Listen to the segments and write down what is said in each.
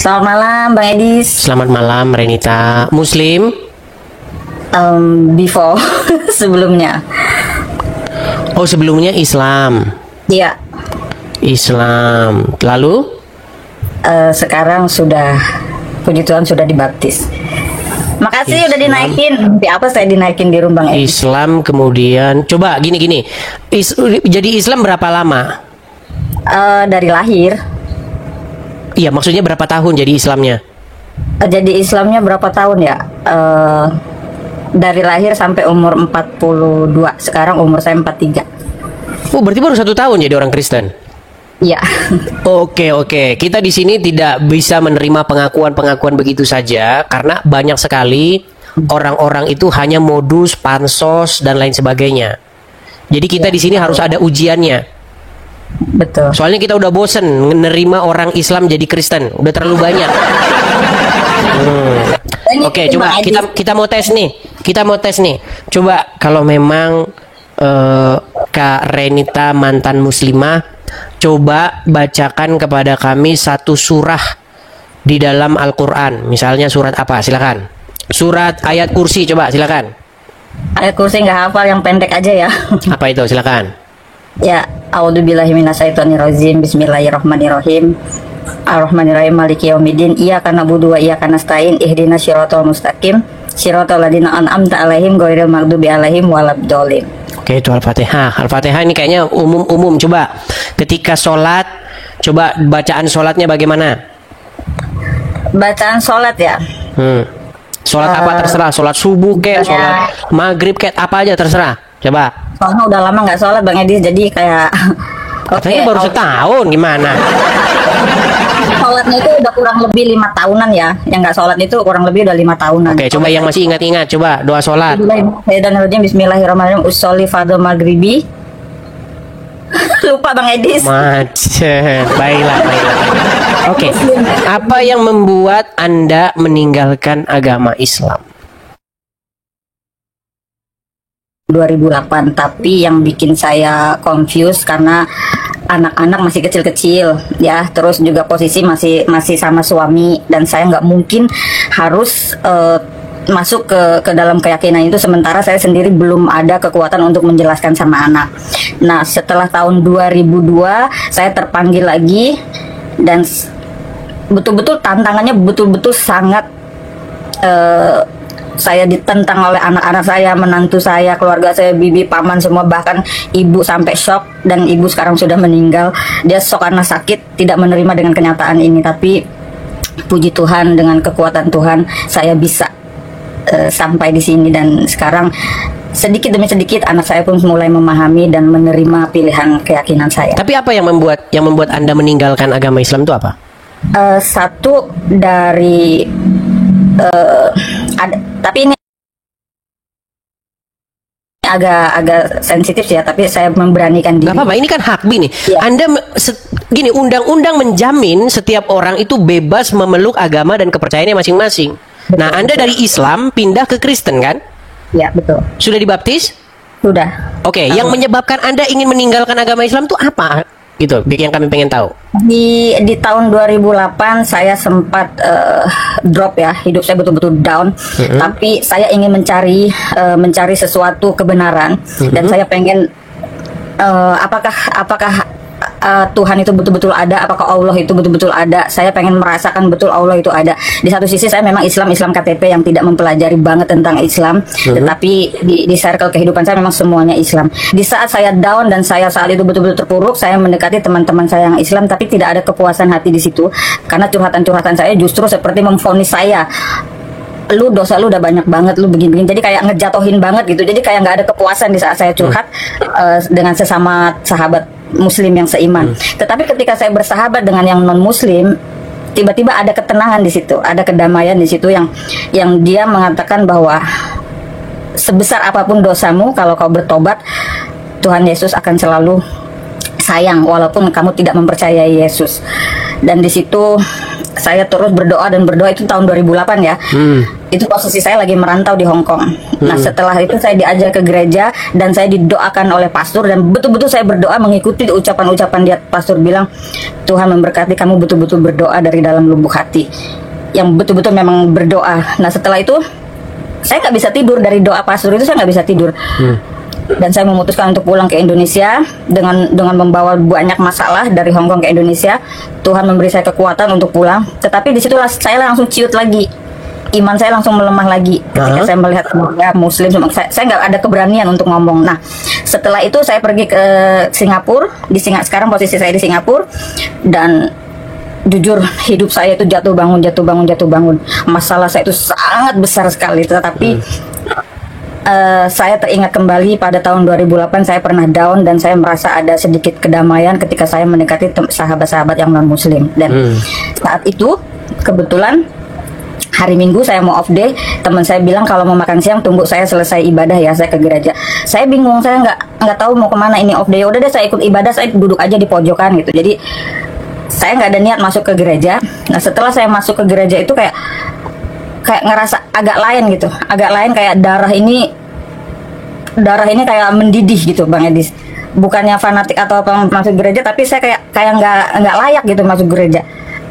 Selamat malam, Bang Edis. Selamat malam, Renita. Muslim? Before sebelumnya. Oh, sebelumnya Islam. Iya. Islam. Lalu? Sekarang sudah, puji Tuhan sudah dibaptis. Makasih Islam. udah dinaikin. Di apa saya dinaikin di rumah Bang Edis? Islam kemudian coba gini. Jadi Islam berapa lama? Dari lahir. Iya, maksudnya berapa tahun jadi Islamnya? Jadi Islamnya berapa tahun ya? Dari lahir sampai umur 42. Sekarang umur saya 43. Oh, berarti baru 1 tahun jadi orang Kristen. Iya. Oke. Kita di sini tidak bisa menerima pengakuan begitu saja karena banyak sekali orang-orang itu hanya modus, pansos dan lain sebagainya. Jadi kita di sini harus ada ujiannya. Betul. Soalnya kita udah bosen menerima orang Islam jadi Kristen, udah terlalu banyak. Oke, coba kita mau tes nih. Coba kalau memang Kak Renita mantan muslimah, coba bacakan kepada kami satu surah di dalam Al-Quran. Misalnya surat apa? Silakan. Surat ayat kursi, coba silakan. Ayat kursi nggak hafal, yang pendek aja ya. Apa itu? Silakan. Ya, a'udzubillahi minasyaitonirrajim. Bismillahirrahmanirrahim. Ar-Rahmanirrahim, Maliki yaumiddin. Iyyaka na'budu wa iyyaka nasta'in. Ihdinas siratal mustaqim. Siratal ladzina an'amta 'alaihim ghairil maghdubi 'alaihim waladdallin. Oke, itu Al-Fatihah. Al-Fatihah ini kayaknya umum. Coba ketika sholat, coba bacaan sholatnya bagaimana? Bacaan sholat ya. Sholat apa terserah. Sholat subuh kayak, sholat maghrib kayak, apa aja terserah. Coba. Soalnya udah lama nggak sholat Bang Edis, jadi kayak Katanya baru setahun, gimana? Sholatnya itu udah kurang lebih 5 tahunan ya. Yang nggak sholat itu kurang lebih udah 5 tahunan. Oke, coba yang masih ingat-ingat, coba doa sholat. Bismillahirrahmanirrahim. Usolli fardhu maghribi. Lupa Bang Edis. Macet. Baiklah. Oke. Apa yang membuat Anda meninggalkan agama Islam? 2008, tapi yang bikin saya confused karena anak-anak masih kecil-kecil ya, terus juga posisi masih sama suami, dan saya nggak mungkin harus masuk ke dalam keyakinan itu sementara saya sendiri belum ada kekuatan untuk menjelaskan sama anak. Nah, setelah tahun 2002 saya terpanggil lagi, dan betul-betul tantangannya betul-betul sangat saya ditentang oleh anak-anak saya, menantu saya, keluarga saya, bibi, paman, semua, bahkan ibu sampai shock, dan ibu sekarang sudah meninggal. Dia shock karena sakit, tidak menerima dengan kenyataan ini, tapi puji Tuhan dengan kekuatan Tuhan saya bisa sampai di sini, dan sekarang sedikit demi sedikit anak saya pun mulai memahami dan menerima pilihan keyakinan saya. Tapi apa yang membuat Anda meninggalkan agama Islam itu apa? Satu dari tapi ini agak sensitif ya, tapi saya memberanikan diri. Gak apa-apa, ini kan hak nih. Ya. Anda gini, undang-undang menjamin setiap orang itu bebas memeluk agama dan kepercayaannya masing-masing. Betul, nah, Anda dari Islam pindah ke Kristen kan? Ya, betul. Sudah dibaptis? Sudah. Oke, yang menyebabkan Anda ingin meninggalkan agama Islam itu apa? Gitu, yang kami pengen tahu. Di tahun 2008 saya sempat drop ya, hidup saya betul-betul down. Tapi saya ingin mencari sesuatu kebenaran, dan saya pengen apakah Tuhan itu betul-betul ada, apakah Allah itu betul-betul ada. Saya pengen merasakan betul Allah itu ada. Di satu sisi saya memang Islam KTP yang tidak mempelajari banget tentang Islam, tetapi di circle kehidupan saya memang semuanya Islam. Di saat saya down dan saya saat itu betul-betul terpuruk, saya mendekati teman-teman saya yang Islam, tapi tidak ada kepuasan hati di situ, karena curhatan-curhatan saya justru seperti memvonis saya, lu dosa lu udah banyak banget, lu begini-begini, jadi kayak ngejatohin banget gitu. Jadi kayak nggak ada kepuasan di saat saya curhat dengan sesama sahabat Muslim yang seiman. Tetapi ketika saya bersahabat dengan yang non Muslim, tiba-tiba ada ketenangan di situ, ada kedamaian di situ, yang dia mengatakan bahwa sebesar apapun dosamu, kalau kau bertobat, Tuhan Yesus akan selalu sayang walaupun kamu tidak mempercayai Yesus. Dan di situ saya terus berdoa dan berdoa. Itu tahun 2008 ya. Itu posisi saya lagi merantau di Hong Kong. Nah, setelah itu saya diajak ke gereja dan saya didoakan oleh pastor, dan betul-betul saya berdoa mengikuti ucapan-ucapan dia. Pastor bilang, Tuhan memberkati kamu betul-betul berdoa dari dalam lubuk hati, yang betul-betul memang berdoa. Nah, setelah itu saya nggak bisa tidur, dari doa pastor itu saya nggak bisa tidur. Dan saya memutuskan untuk pulang ke Indonesia dengan membawa banyak masalah dari Hong Kong ke Indonesia. Tuhan memberi saya kekuatan untuk pulang, tetapi disitulah saya langsung ciut lagi, iman saya langsung melemah lagi ketika saya melihat keluarga Muslim. Saya nggak ada keberanian untuk ngomong. Nah, setelah itu saya pergi ke Singapura. Sekarang posisi saya di Singapura, dan jujur hidup saya itu jatuh bangun. Masalah saya itu sangat besar sekali, tetapi saya teringat kembali pada tahun 2008 saya pernah down, dan saya merasa ada sedikit kedamaian ketika saya mendekati sahabat-sahabat yang non-muslim. Dan saat itu kebetulan hari Minggu saya mau off day, teman saya bilang kalau mau makan siang tunggu saya selesai ibadah ya, saya ke gereja. Saya bingung, saya nggak tahu mau kemana ini off day. Udah deh, saya ikut ibadah, saya duduk aja di pojokan gitu. Jadi saya nggak ada niat masuk ke gereja. Nah, setelah saya masuk ke gereja itu kayak ngerasa agak lain gitu, kayak darah ini kayak mendidih gitu Bang Edis. Bukannya fanatik atau apa masuk gereja, tapi saya kayak nggak layak gitu masuk gereja.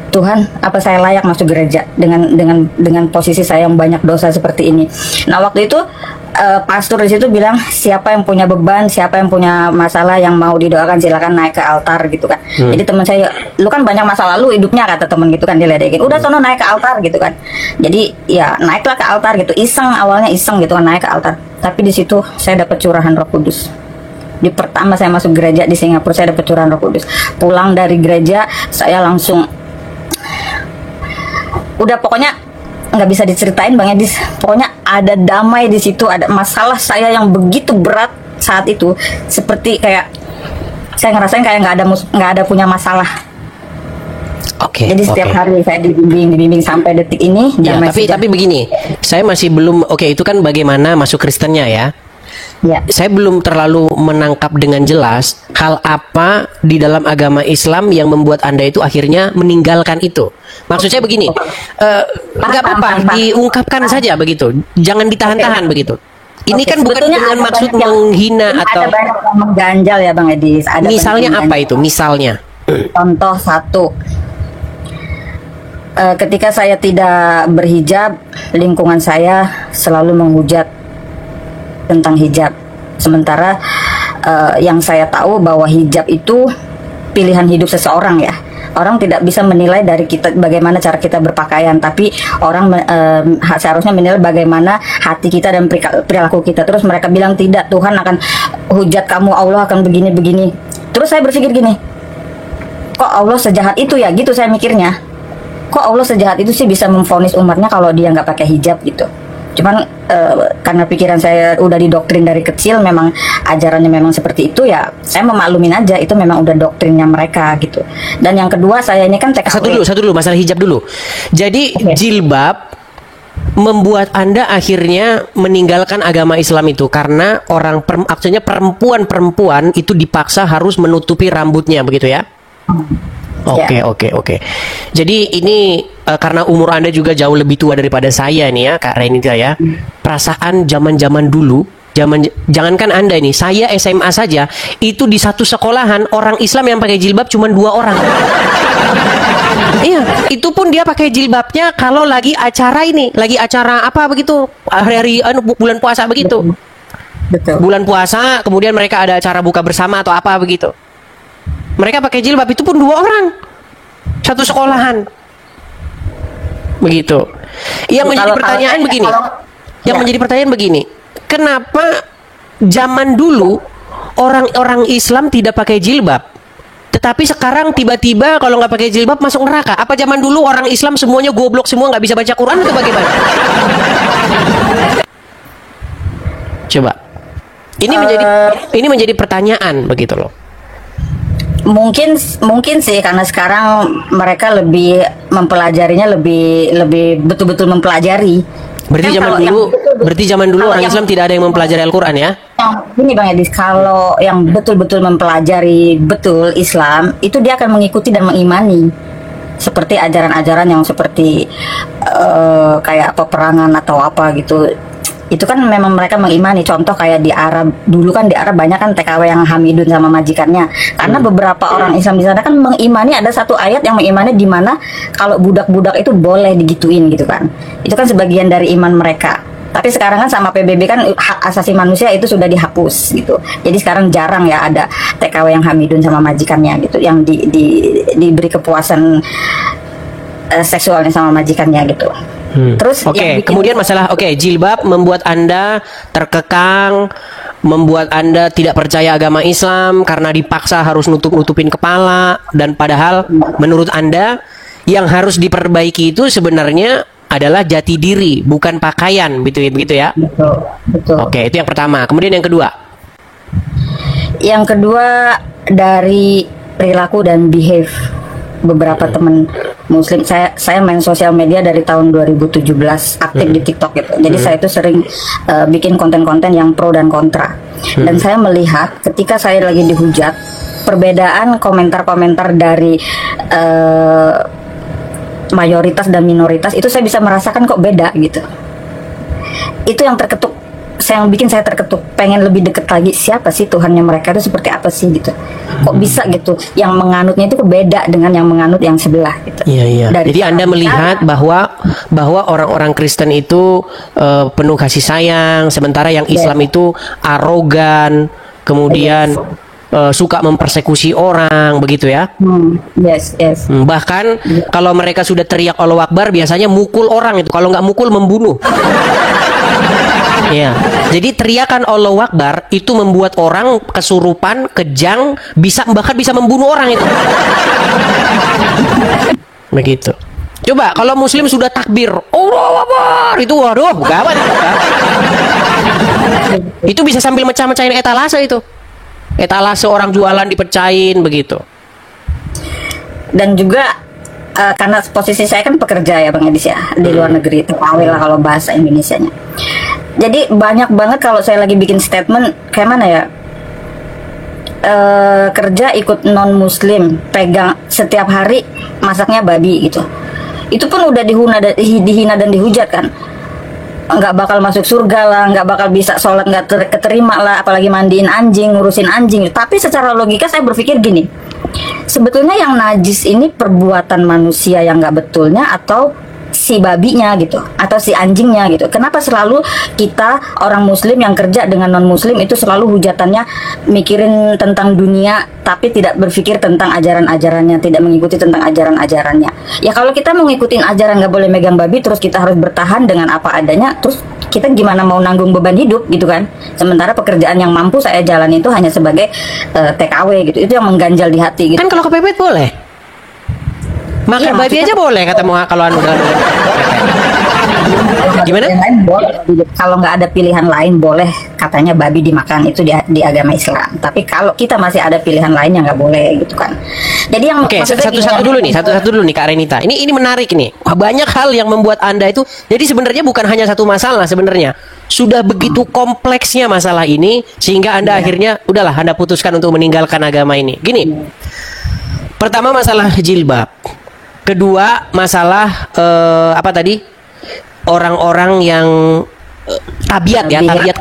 Tuhan, apa saya layak masuk gereja dengan posisi saya yang banyak dosa seperti ini? Nah, waktu itu pastor di situ bilang, siapa yang punya beban, siapa yang punya masalah yang mau didoakan silakan naik ke altar gitu kan. Jadi teman saya, lu kan banyak masa lalu hidupnya, kata teman gitu kan, diledekin. Udah sono naik ke altar gitu kan. Jadi ya naiklah ke altar gitu. Awalnya iseng gitu kan, naik ke altar. Tapi di situ saya dapat curahan Roh Kudus. Di pertama saya masuk gereja di Singapura, saya dapat curahan Roh Kudus. Pulang dari gereja saya langsung, udah pokoknya nggak bisa diceritain Bang Edis. Pokoknya ada damai di situ. Ada masalah saya yang begitu berat saat itu, seperti kayak saya ngerasain kayak nggak ada punya masalah. Jadi setiap hari saya dibimbing sampai detik ini. Ya, tapi begini, saya masih belum. Itu kan bagaimana masuk Kristennya ya. Ya. Saya belum terlalu menangkap dengan jelas hal apa di dalam agama Islam yang membuat Anda itu akhirnya meninggalkan itu. Maksud saya begini, nggak apa-apa, diungkapkan saja begitu, jangan ditahan-tahan begitu. Ini kan bukan dengan maksud menghina atau ada banyak yang mengganjal ya Bang Edis. Misalnya apa itu? Misalnya contoh satu, ketika saya tidak berhijab, lingkungan saya selalu menghujat tentang hijab. Sementara yang saya tahu bahwa hijab itu pilihan hidup seseorang ya. Orang tidak bisa menilai dari kita bagaimana cara kita berpakaian, tapi orang seharusnya menilai bagaimana hati kita dan perilaku kita. Terus mereka bilang tidak, Tuhan akan hujat kamu, Allah akan begini-begini. Terus saya berpikir gini, kok Allah sejahat itu ya? Gitu saya mikirnya. Kok Allah sejahat itu sih bisa memvonis umatnya kalau dia nggak pakai hijab gitu. Cuman karena pikiran saya udah didoktrin dari kecil, memang ajarannya memang seperti itu ya, saya memaklumin aja, itu memang udah doktrinnya mereka gitu. Dan yang kedua, saya ini kan TKW. Satu dulu masalah hijab dulu. Jadi jilbab membuat Anda akhirnya meninggalkan agama Islam itu karena artinya perempuan itu dipaksa harus menutupi rambutnya begitu ya? Oke. Jadi ini karena umur Anda juga jauh lebih tua daripada saya nih ya, Kak Renita ya. Perasaan zaman-zaman dulu, jangankan Anda ini, saya SMA saja, itu di satu sekolahan orang Islam yang pakai jilbab cuma 2 orang. Iya, itu pun dia pakai jilbabnya kalau lagi acara apa begitu, hari bulan puasa begitu. Betul. Bulan puasa, kemudian mereka ada acara buka bersama atau apa begitu. Mereka pakai jilbab, itu pun 2 orang, satu sekolahan, begitu. Yang menjadi pertanyaan begini, kenapa zaman dulu orang-orang Islam tidak pakai jilbab, tetapi sekarang tiba-tiba kalau nggak pakai jilbab masuk neraka? Apa zaman dulu orang Islam semuanya goblok semua, nggak bisa baca Quran atau bagaimana? Coba, ini menjadi pertanyaan begitu loh. Mungkin sih karena sekarang mereka lebih mempelajarinya, lebih betul-betul mempelajari. Berarti zaman dulu orang Islam tidak ada yang mempelajari Al-Quran ya? Ini Bang Edis, kalau yang betul-betul mempelajari betul Islam, itu dia akan mengikuti dan mengimani. seperti ajaran-ajaran yang seperti kayak peperangan atau apa gitu. Itu kan memang mereka mengimani. Contoh kayak di Arab, dulu kan di Arab banyak kan TKW yang hamidun sama majikannya. Karena beberapa orang Islam di sana kan mengimani, ada satu ayat yang mengimani di mana kalau budak-budak itu boleh digituin gitu kan. Itu kan sebagian dari iman mereka. Tapi sekarang kan sama PBB kan hak asasi manusia itu sudah dihapus gitu. Jadi sekarang jarang ya ada TKW yang hamidun sama majikannya gitu, yang diberi kepuasan seksualnya sama majikannya gitu. Terus kemudian masalah jilbab membuat Anda terkekang, membuat Anda tidak percaya agama Islam karena dipaksa harus nutupin kepala, dan padahal menurut Anda yang harus diperbaiki itu sebenarnya adalah jati diri, bukan pakaian, begitu ya? Betul. Oke, itu yang pertama. Kemudian yang kedua? Yang kedua dari perilaku dan behave beberapa teman Muslim. Saya main sosial media dari tahun 2017, aktif di TikTok gitu. Jadi saya itu sering bikin konten-konten yang pro dan kontra. Dan saya melihat ketika saya lagi dihujat, perbedaan komentar-komentar dari mayoritas dan minoritas itu saya bisa merasakan kok beda gitu. Itu yang terketuk, yang bikin saya terketuk, pengen lebih deket lagi, siapa sih Tuhannya mereka itu, seperti apa sih gitu. Kok bisa gitu, yang menganutnya itu beda dengan yang menganut yang sebelah gitu. Iya. Jadi Anda melihat bahwa orang-orang Kristen itu penuh kasih sayang, sementara yang Islam itu arogan, kemudian suka mempersekusi orang, begitu ya? Yes. Bahkan kalau mereka sudah teriak Allahu Akbar, biasanya mukul orang itu. Kalau nggak mukul, membunuh. Ya, jadi teriakan Allahu Akbar itu membuat orang kesurupan, kejang, bahkan bisa membunuh orang itu. Begitu. Coba kalau Muslim sudah takbir Allahu Akbar, itu waduh, gawat. Itu bisa sambil mecah-mecahin etalase itu. Etalase orang jualan dipecahin begitu. Dan juga karena posisi saya kan pekerja ya Bang Edis ya, di luar negeri, terawih lah kalau bahasa Indonesianya. Jadi banyak banget kalau saya lagi bikin statement kayak mana ya, kerja ikut non Muslim, pegang setiap hari masaknya babi gitu. Itu pun udah dihina dan dihujat kan. Nggak bakal masuk surga lah, nggak bakal bisa sholat, nggak keterima lah, apalagi mandiin anjing, ngurusin anjing. Tapi secara logika saya berpikir gini, sebetulnya yang najis ini perbuatan manusia yang nggak betulnya atau si babinya gitu, atau si anjingnya gitu. Kenapa selalu kita orang Muslim yang kerja dengan non Muslim itu selalu hujatannya mikirin tentang dunia tapi tidak berpikir tentang ajaran-ajarannya, tidak mengikuti tentang ajaran-ajarannya. Ya kalau kita mau ngikutin ajaran nggak boleh megang babi, terus kita harus bertahan dengan apa adanya, terus kita gimana mau nanggung beban hidup gitu kan. Sementara pekerjaan yang mampu saya jalan itu hanya sebagai TKW gitu. Itu yang mengganjal di hati gitu. Kan kalau kepepet boleh. Makan babi aja boleh kata kalau anu. Gimana? Kalau nggak ada pilihan lain boleh katanya babi dimakan, itu di agama Islam. Tapi kalau kita masih ada pilihan lain yang nggak boleh gitu kan. Jadi yang satu-satu dulu nih Kak Renita. Ini menarik nih. Banyak hal yang membuat Anda itu. Jadi sebenarnya bukan hanya satu masalah sebenarnya. Sudah begitu kompleksnya masalah ini sehingga Anda akhirnya udahlah Anda putuskan untuk meninggalkan agama ini. Gini. Pertama masalah jilbab. Kedua masalah apa tadi, orang-orang yang tabiat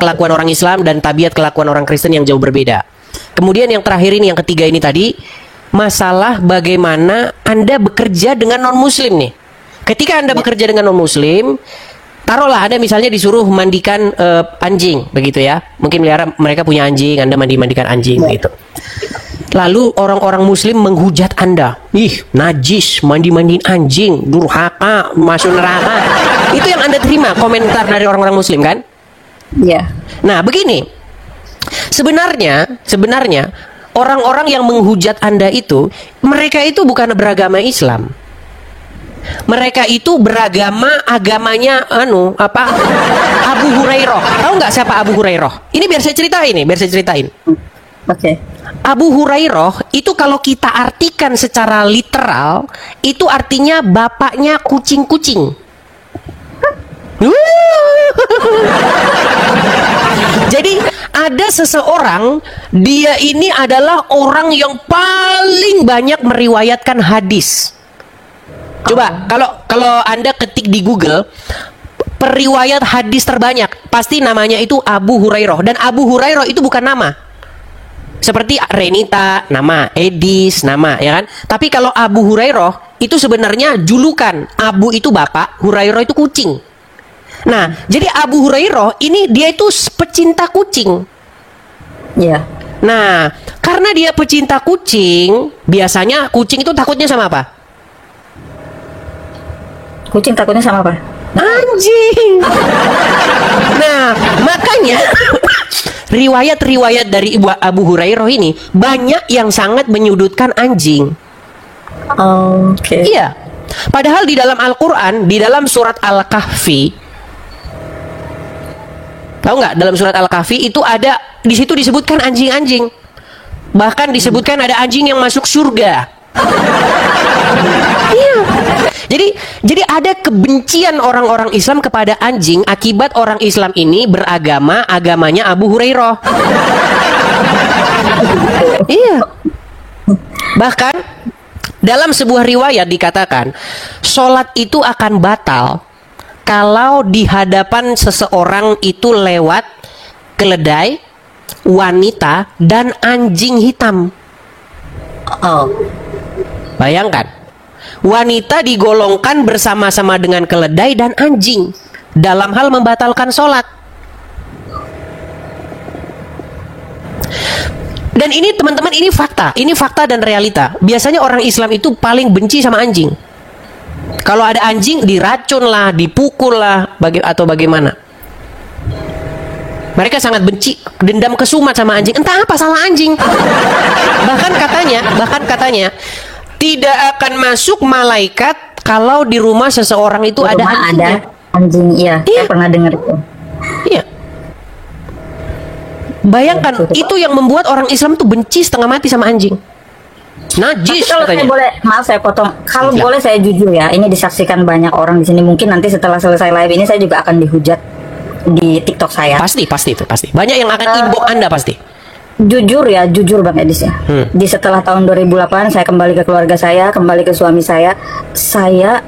kelakuan orang Islam dan tabiat kelakuan orang Kristen yang jauh berbeda. Kemudian yang terakhir ini, yang ketiga ini tadi, masalah bagaimana Anda bekerja dengan non Muslim nih. Ketika Anda bekerja dengan non Muslim, taruhlah Anda misalnya disuruh mandikan anjing begitu ya, mungkin mereka punya anjing, Anda mandikan anjing gitu. Lalu orang-orang Muslim menghujat Anda, ih najis, mandiin anjing, durhaka, masuk neraka. Itu yang Anda terima komentar dari orang-orang Muslim kan? Iya. Nah begini, sebenarnya orang-orang yang menghujat Anda itu, mereka itu bukan beragama Islam. Mereka itu agamanya Abu Hurairah. Tahu nggak siapa Abu Hurairah? Ini biar saya ceritain. Oke. Abu Hurairah itu kalau kita artikan secara literal, itu artinya bapaknya kucing-kucing. Jadi ada seseorang, dia ini adalah orang yang paling banyak meriwayatkan hadis. Coba kalau Anda ketik di Google periwayat hadis terbanyak, pasti namanya itu Abu Hurairah, dan Abu Hurairah itu bukan nama. Seperti Renita, nama, Edis, nama, ya kan? Tapi kalau Abu Hurairah itu sebenarnya julukan. Abu itu bapak, Hurairah itu kucing. Nah, jadi Abu Hurairah ini dia itu pecinta kucing. Iya. Nah, karena dia pecinta kucing, biasanya kucing itu takutnya sama apa? Kucing takutnya sama apa? Anjing. Nah, makanya riwayat-riwayat dari Ibu Abu Hurairah ini banyak yang sangat menyudutkan anjing. Oke. Iya. Padahal di dalam Al-Quran, di dalam surat Al-Kahfi, tahu nggak? Dalam surat Al-Kahfi itu ada, di situ disebutkan anjing-anjing. Bahkan disebutkan ada anjing yang masuk surga. Iya. Jadi ada kebencian orang-orang Islam kepada anjing akibat orang Islam ini agamanya Abu Hurairah. Iya. Bahkan dalam sebuah riwayat dikatakan, sholat itu akan batal kalau di hadapan seseorang itu lewat keledai, wanita, dan anjing hitam. Oh. Bayangkan, wanita digolongkan bersama-sama dengan keledai dan anjing dalam hal membatalkan sholat. Dan ini teman-teman, ini fakta dan realita. Biasanya orang Islam itu paling benci sama anjing. Kalau ada anjing diracun lah, dipukul lah, atau bagaimana. Mereka sangat benci, dendam kesumat sama anjing. Entah apa salah anjing. Bahkan katanya tidak akan masuk malaikat kalau di rumah seseorang itu ada anjing. Ada anjing, iya. Saya pernah dengar itu. Iya. Bayangkan, itu yang membuat orang Islam tuh benci setengah mati sama anjing. Najis. Tapi kalau katanya. saya boleh, maaf saya potong. Kalau boleh saya jujur ya, ini disaksikan banyak orang di sini. Mungkin nanti setelah selesai live ini saya juga akan dihujat di TikTok saya. Pasti itu pasti. Banyak yang akan inbox Anda pasti. Jujur Bang Edis ya. Di setelah tahun 2008 saya kembali ke keluarga saya, kembali ke suami saya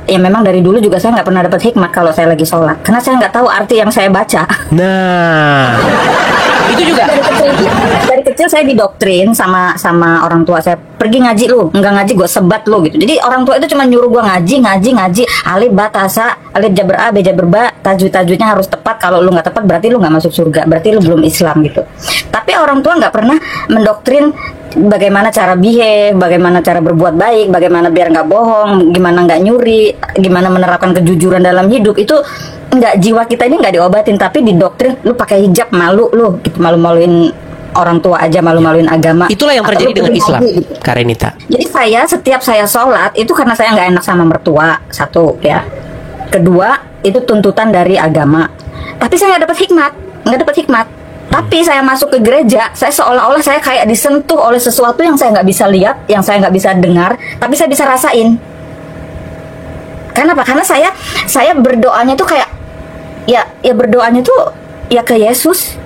ya memang dari dulu juga saya nggak pernah dapat hikmat kalau saya lagi sholat, karena saya nggak tahu arti yang saya baca. Nah, itu juga dari kecil saya didoktrin sama orang tua saya, pergi ngaji lu, nggak ngaji gue sebat lu gitu. Jadi orang tua itu cuma nyuruh gue ngaji, alif ba tasa, alif jabar a b jabar ba, tajwidnya harus tepat. Kalau lu nggak tepat berarti lu nggak masuk surga, berarti lu belum Islam gitu. Tapi orang tua nggak pernah mendoktrin bagaimana cara behave, bagaimana cara berbuat baik, bagaimana biar nggak bohong, gimana nggak nyuri, gimana menerapkan kejujuran dalam hidup. Itu nggak, jiwa kita ini nggak diobatin, tapi didoktrin. Lu pakai hijab malu lu gitu, malu-maluin orang tua aja, malu-maluin agama. Itulah yang terjadi dengan Islam, gitu. Kak Renita. Jadi setiap saya sholat itu karena saya nggak enak sama mertua, satu ya. Kedua itu tuntutan dari agama. Tapi saya nggak dapat hikmat. Tapi saya masuk ke gereja, saya seolah-olah saya kayak disentuh oleh sesuatu yang saya nggak bisa lihat, yang saya nggak bisa dengar, tapi saya bisa rasain. Kenapa? Karena saya berdoanya tuh kayak ya berdoanya tuh ya ke Yesus,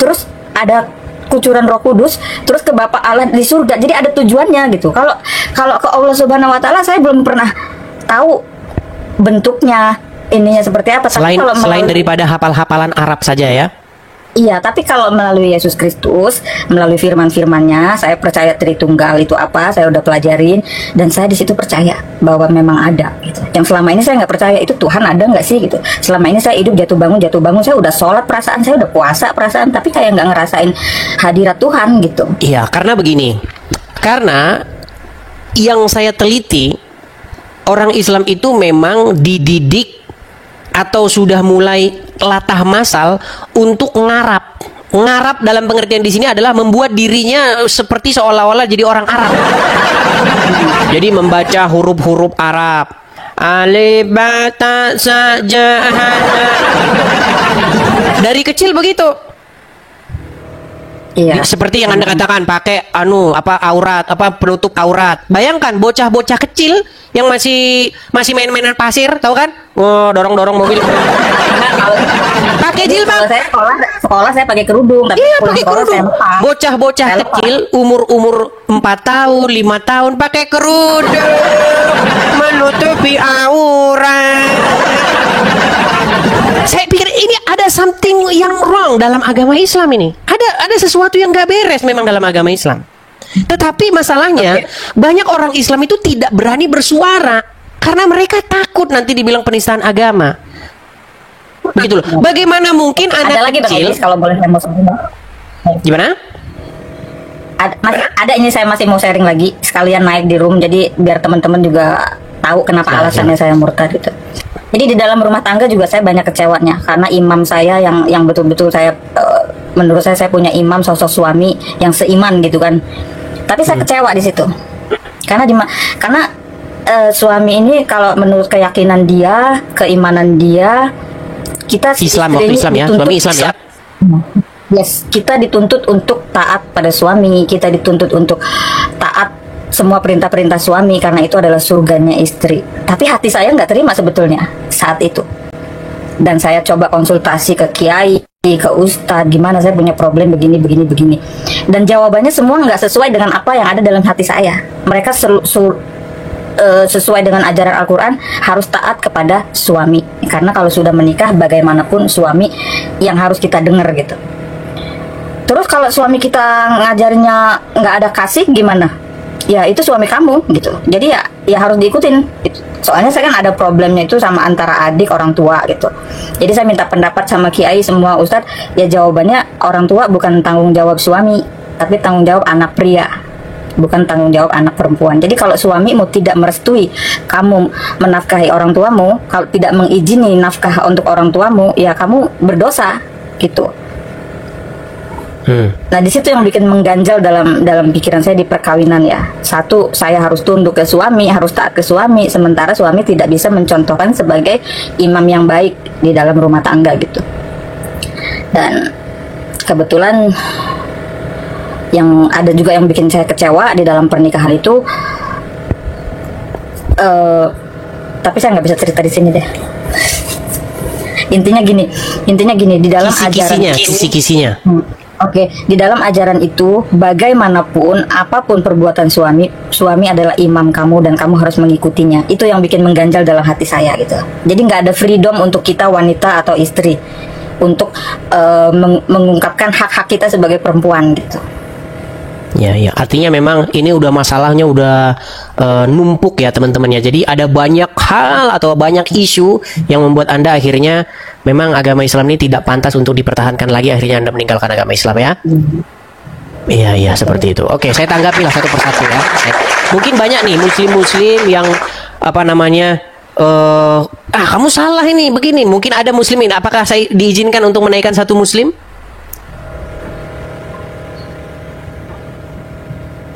terus ada kucuran Roh Kudus, terus ke Bapa Allah di surga. Jadi ada tujuannya gitu. Kalau ke Allah Subhanahu Wa Taala saya belum pernah tahu bentuknya, ininya seperti apa. Selain daripada hafal-hafalan Arab saja ya. Iya, tapi kalau melalui Yesus Kristus, melalui firman-firmannya, saya percaya Tritunggal itu apa, saya udah pelajarin, dan saya di situ percaya bahwa memang ada gitu. Yang selama ini saya nggak percaya, itu Tuhan ada nggak sih gitu. Selama ini saya hidup jatuh bangun, saya udah sholat perasaan, saya udah puasa perasaan, tapi kayak nggak ngerasain hadirat Tuhan gitu. Iya, karena begini, karena yang saya teliti, orang Islam itu memang dididik atau sudah mulai latah masal untuk ngarap. Ngarap dalam pengertian di sini adalah membuat dirinya seperti seolah-olah jadi orang Arab. Jadi membaca huruf-huruf Arab. Alif ba ta sa ja ha. Dari kecil begitu. Iya. Seperti yang Anda katakan, pakai aurat, penutup aurat. Bayangkan bocah-bocah kecil yang masih main-mainan pasir, tahu kan? Oh, dorong-dorong mobil. Pakai jilbab. Kalau saya sekolah saya pakai kerudung, tapi iya, pakai kerudung. Bocah-bocah kecil umur 4 tahun, 5 tahun pakai kerudung. menutupi aurat. Saya pikir ini ada something yang wrong dalam agama Islam ini. Ada sesuatu yang gak beres memang dalam agama Islam. Tetapi masalahnya banyak orang Islam itu tidak berani bersuara karena mereka takut nanti dibilang penistaan agama. Begitu loh. Bagaimana mungkin anak lagi kecil? Bang, kalau boleh saya mau sharing. Gimana? Ada ini saya masih mau sharing lagi sekalian naik di room, jadi biar teman-teman juga tahu kenapa alasannya saya murtad gitu. Jadi di dalam rumah tangga juga saya banyak kecewanya karena imam saya yang betul-betul saya menurut saya punya imam sosok suami yang seiman gitu kan. Tapi saya kecewa di situ. Karena suami ini kalau menurut keyakinan dia, keimanan dia, kita Islam ya, suami Islam ya. Yes, kita dituntut untuk taat pada suami, kita dituntut untuk taat semua perintah-perintah suami karena itu adalah surganya istri. Tapi hati saya nggak terima sebetulnya saat itu. Dan saya coba konsultasi ke kiai, ke ustadz, gimana saya punya problem begini. Dan jawabannya semua nggak sesuai dengan apa yang ada dalam hati saya. Mereka sesuai dengan ajaran Al-Quran harus taat kepada suami. Karena kalau sudah menikah bagaimanapun suami yang harus kita dengar gitu. Terus kalau suami kita ngajarnya nggak ada kasih gimana? Ya itu suami kamu gitu. Jadi ya harus diikutin. Soalnya saya kan ada problemnya itu sama antara adik orang tua gitu. Jadi saya minta pendapat sama kiai semua ustadz. Ya jawabannya orang tua bukan tanggung jawab suami, tapi tanggung jawab anak pria, bukan tanggung jawab anak perempuan. Jadi kalau suamimu tidak merestui kamu menafkahi orang tuamu, kalau tidak mengizini nafkah untuk orang tuamu, ya kamu berdosa gitu. Nah di situ yang bikin mengganjal dalam pikiran saya di perkawinan ya. Satu, saya harus tunduk ke suami, harus taat ke suami, sementara suami tidak bisa mencontohkan sebagai imam yang baik di dalam rumah tangga gitu. Dan kebetulan yang ada juga yang bikin saya kecewa di dalam pernikahan itu, tapi saya nggak bisa cerita di sini deh. Intinya gini di dalam kisi-kisinya. Oke, di dalam ajaran itu bagaimanapun apapun perbuatan suami adalah imam kamu dan kamu harus mengikutinya. Itu yang bikin mengganjal dalam hati saya gitu. Jadi nggak ada freedom untuk kita wanita atau istri untuk mengungkapkan hak-hak kita sebagai perempuan gitu. Ya, artinya memang ini udah masalahnya udah numpuk ya teman-teman ya. Jadi ada banyak hal atau banyak isu yang membuat Anda akhirnya memang agama Islam ini tidak pantas untuk dipertahankan lagi, akhirnya Anda meninggalkan agama Islam ya. Iya, seperti itu. Oke, saya tanggapi lah satu persatu ya. Mungkin banyak nih muslim-muslim yang kamu salah ini begini. Mungkin ada muslimin, apakah saya diizinkan untuk menaikkan satu muslim?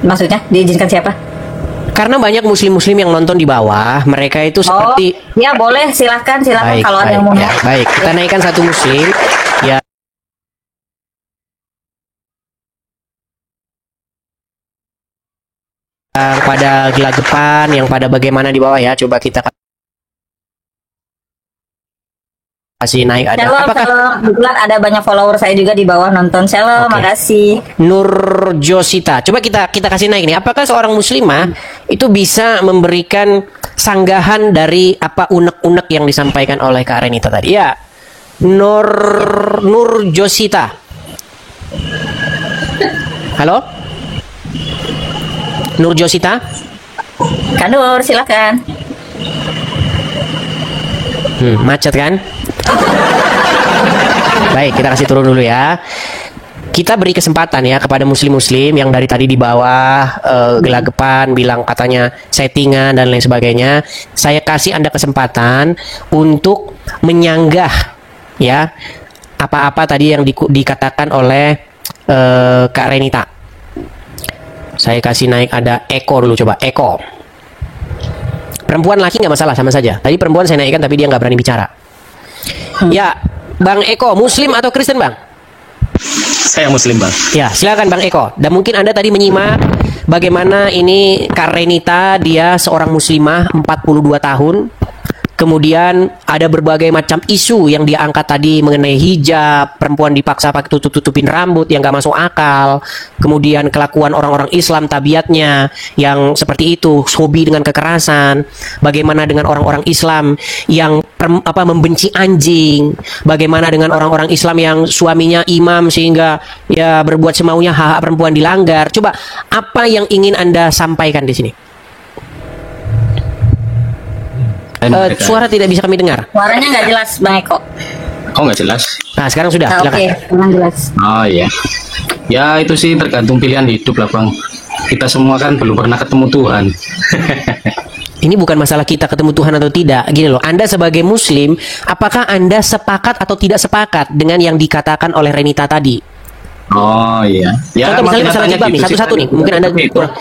Maksudnya diizinkan siapa? Karena banyak muslim-muslim yang nonton di bawah, mereka itu seperti ya boleh, silakan kalau ada yang mau. Ya, baik, kita naikkan satu muslim ya. Yang pada gelagapan, yang pada bagaimana di bawah ya, coba kita kasih naik. Ada Shalom, apakah kebetulan ada banyak follower saya juga di bawah nonton. Shalom, makasih. Nur Josita, coba kita kasih naik nih. Apakah seorang muslimah itu bisa memberikan sanggahan dari apa unek-unek yang disampaikan oleh Kak Renita tadi? Ya, Nur Josita. Halo, Nur Josita. Kak Nur, silakan. Macet kan? Baik, kita kasih turun dulu ya. Kita beri kesempatan ya kepada muslim-muslim yang dari tadi di bawah gelagapan bilang katanya settingan dan lain sebagainya. Saya kasih Anda kesempatan untuk menyanggah ya apa-apa tadi yang dikatakan oleh Kak Renita. Saya kasih naik ada Eko dulu, coba Eko. Perempuan laki nggak masalah, sama saja. Tadi perempuan saya naikkan tapi dia nggak berani bicara. Ya, Bang Eko, Muslim atau Kristen, Bang? Saya Muslim, Bang. Ya, silakan Bang Eko. Dan mungkin Anda tadi menyimak bagaimana ini Kak Renita, dia seorang muslimah 42 tahun. Kemudian ada berbagai macam isu yang diangkat tadi mengenai hijab, perempuan dipaksa pakai tutupin rambut yang gak masuk akal. Kemudian kelakuan orang-orang Islam tabiatnya yang seperti itu, hobi dengan kekerasan. Bagaimana dengan orang-orang Islam yang membenci anjing? Bagaimana dengan orang-orang Islam yang suaminya imam sehingga ya berbuat semaunya, hak-hak perempuan dilanggar? Coba apa yang ingin Anda sampaikan di sini? Suara tidak bisa kami dengar. Suaranya nggak jelas, Bang Eko. Oh, nggak jelas. Nah, sekarang sudah. Silakan. Oke, sekarang jelas. Oh iya. Ya itu sih tergantung pilihan hidup lah Bang. Kita semua kan belum pernah ketemu Tuhan. Ini bukan masalah kita ketemu Tuhan atau tidak. Gini loh, Anda sebagai Muslim, apakah Anda sepakat atau tidak sepakat dengan yang dikatakan oleh Renita tadi? Oh iya. Ya, Contoh misalnya masalah makanya jilbab nih, gitu sih, satu-satu nih. Mungkin Anda itu. kurang.